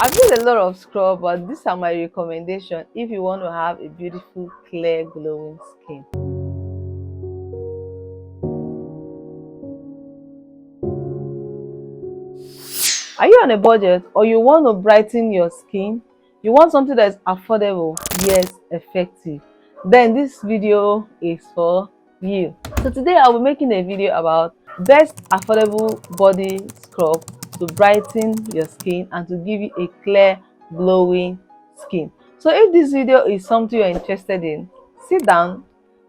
I've used a lot of scrub, but these are my recommendation if you want to have a beautiful, clear, glowing skin. Are you on a budget or you want to brighten your skin? You want something that is affordable yet effective? Then this video is for you. So today I'll be making a video about best affordable body scrub to brighten your skin and to give you a clear, glowing skin. So if this video is something you're interested in, sit down,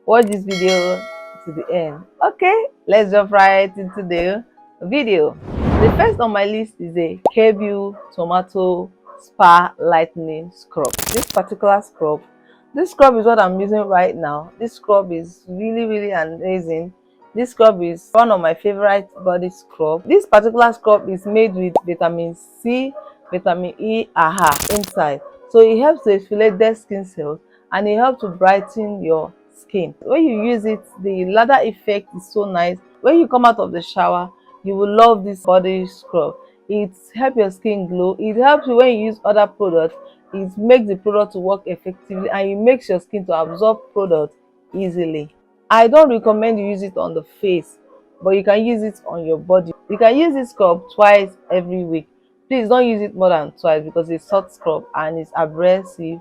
watch this video to the end. Okay, let's jump right into the video. The first on my list is a K-View Tomato Spa Lightening Scrub. This scrub is what I'm using right now. This scrub is really amazing. This scrub is one of my favorite body scrub. This particular scrub is made with vitamin C, vitamin E, AHA inside. So it helps to exfoliate dead skin cells and it helps to brighten your skin. When you use it, the lather effect is so nice. When you come out of the shower, you will love this body scrub. It helps your skin glow. It helps you when you use other products. It makes the product to work effectively and it makes your skin to absorb product easily. I don't recommend you use it on the face, but you can use it on your body. You can use this scrub twice every week. Please don't use it more than twice because it's soft scrub and it's abrasive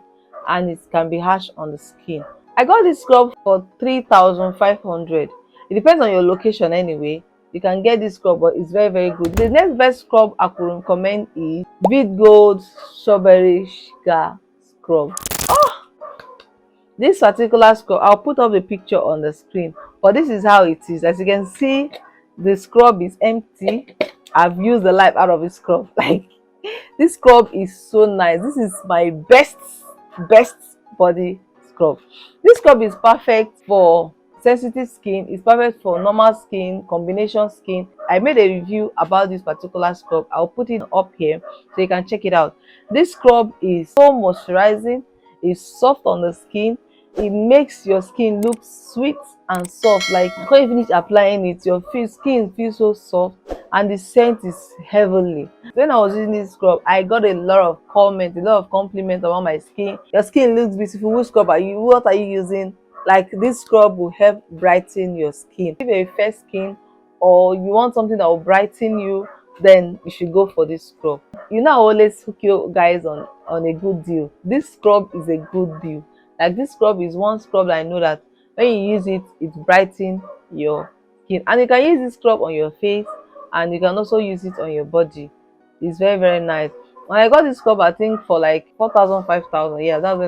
and it can be harsh on the skin. I got this scrub for 3,500. It depends on your location anyway. You can get this scrub, but it's very good. The next best scrub I could recommend is Bead Gold Strawberry Sugar Scrub. This particular scrub, I'll put up the picture on the screen, but this is how it is. As you can see, the scrub is empty. I've used the life out of this scrub. Like, this scrub is so nice. This is my best body scrub. This scrub is perfect for sensitive skin, it's perfect for normal skin, combination skin. I made a review about this particular scrub. I'll put it up here so you can check it out. This scrub is so moisturizing, it's soft on the skin, it makes your skin look sweet and soft. Like when you finish applying it, your skin feels so soft and the scent is heavenly. When I was using this scrub, I got a lot of comments, a lot of compliments about my skin. Your skin looks beautiful. Which scrub are you? What are you using? Like, this scrub will help brighten your skin. If you're a fair skin or you want something that will brighten you, then you should go for this scrub. You know, I always hook you guys on a good deal. This scrub is a good deal. Like, this scrub is one scrub that I know that when you use it, it brightens your skin. And you can use this scrub on your face and you can also use it on your body. It's very nice. When I got this scrub, I think for like 4,000, 5,000. Yeah, that's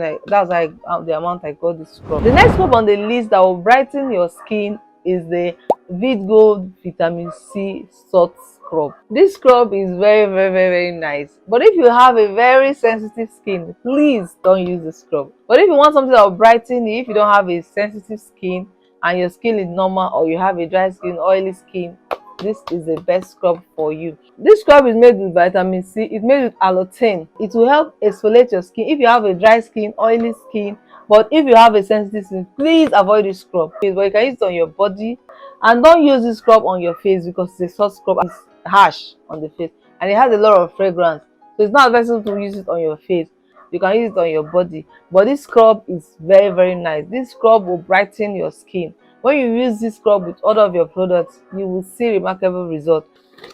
like the amount I got this scrub. The next scrub on the list that will brighten your skin is the Vid Gold Vitamin C Salt Scrub. This scrub is very nice. But if you have a very sensitive skin, please don't use the scrub. But if you want something that will brighten you, if you don't have a sensitive skin and your skin is normal, or you have a dry skin, oily skin, this is the best scrub for you. This scrub is made with vitamin C. It's made with allotane. It will help exfoliate your skin if you have a dry skin, oily skin. But if you have a sensitive skin, please avoid this scrub. But you can use it on your body, and don't use this scrub on your face because it's a soft scrub. It's harsh on the face and it has a lot of fragrance, so it's not advisable to use it on your face. You can use it on your body, but this scrub is very nice. This scrub will brighten your skin. When you use this scrub with all of your products, you will see remarkable results.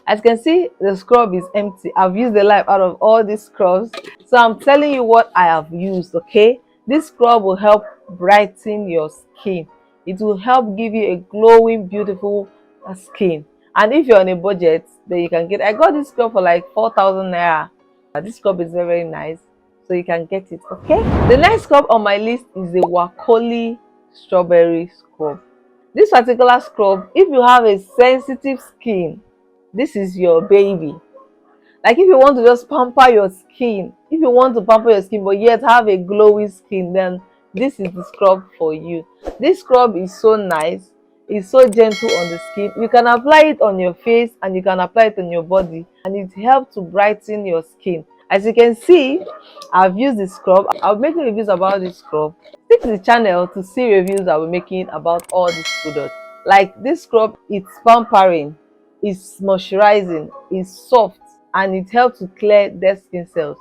As you can see, the scrub is empty. I've used the life out of all these scrubs, so I'm telling you what I have used. Okay, this scrub will help brighten your skin. It will help give you a glowing, beautiful skin. And if you're on a budget, then you can get. I got this scrub for like 4,000 naira. This scrub is very nice, so you can get it. Okay, the next scrub on my list is the Woli Strawberry Scrub. This particular scrub, if you have a sensitive skin, this is your baby. Like, if you want to just pamper your skin, if you want to pamper your skin but yet have a glowy skin, then this is the scrub for you. This scrub is so nice. It's so gentle on the skin. You can apply it on your face and you can apply it on your body, and it helps to brighten your skin. As you can see, I've used this scrub. I'll be making reviews about this scrub. Stick to the channel to see reviews I'll be making about all these products. Like, this scrub, it's pampering, it's moisturizing, it's soft, and it helps to clear dead skin cells.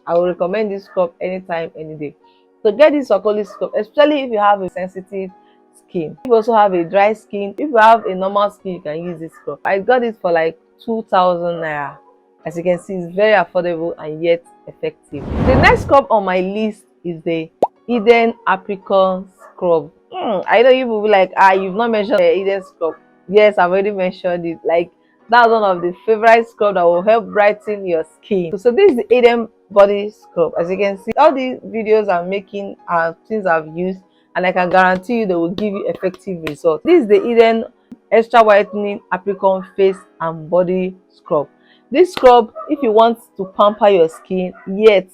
I will recommend this scrub anytime, any day. So get this Woli scrub, especially if you have a sensitive skin. If you also have a dry skin, if you have a normal skin, you can use this scrub. I got it for like 2,000 naira. As you can see, it's very affordable and yet effective. The next scrub on my list is the Eden Apricot scrub. I know you will be like, you've not mentioned the Eden scrub. Yes, I've already mentioned it. Like, that's one of the favorite scrub that will help brighten your skin. So this is the Eden body scrub. As you can see, all these videos I'm making are things I've used, and I can guarantee you they will give you effective results. This is the Eden extra whitening apricot face and body scrub. This scrub, if you want to pamper your skin yet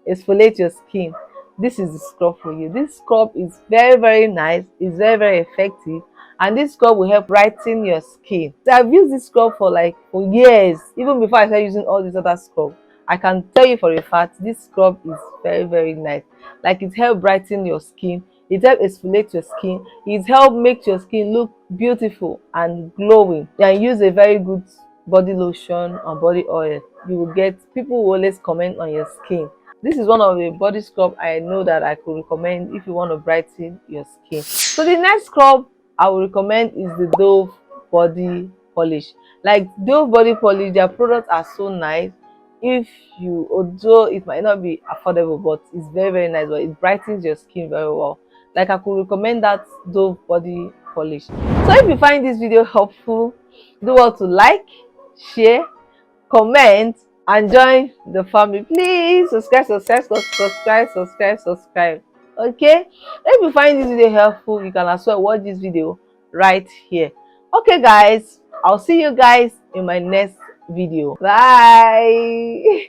exfoliate your skin, this is the scrub for you. This scrub is very nice, it's very effective, and this scrub will help brighten your skin. So I've used this scrub for years, even before I started using all these other scrubs. I can tell you for a fact this scrub is very nice. Like, it helps brighten your skin, it helps exfoliate your skin, it helps make your skin look beautiful and glowing. And use a very good body lotion and body oil. You will get people who always comment on your skin. This is one of the body scrub I know that I could recommend if you want to brighten your skin. So the next scrub I will recommend is the Dove body polish. Like, Dove body polish, their products are so nice. If you, although it might not be affordable, but it's very nice, but it brightens your skin very well. Like, I could recommend that Dove body polish. So if you find this video helpful, do well to like, share, comment, and join the family. Please subscribe. Okay, if you find this video helpful, you can as well watch this video right here. Okay guys, I'll see you guys in my next video. Bye.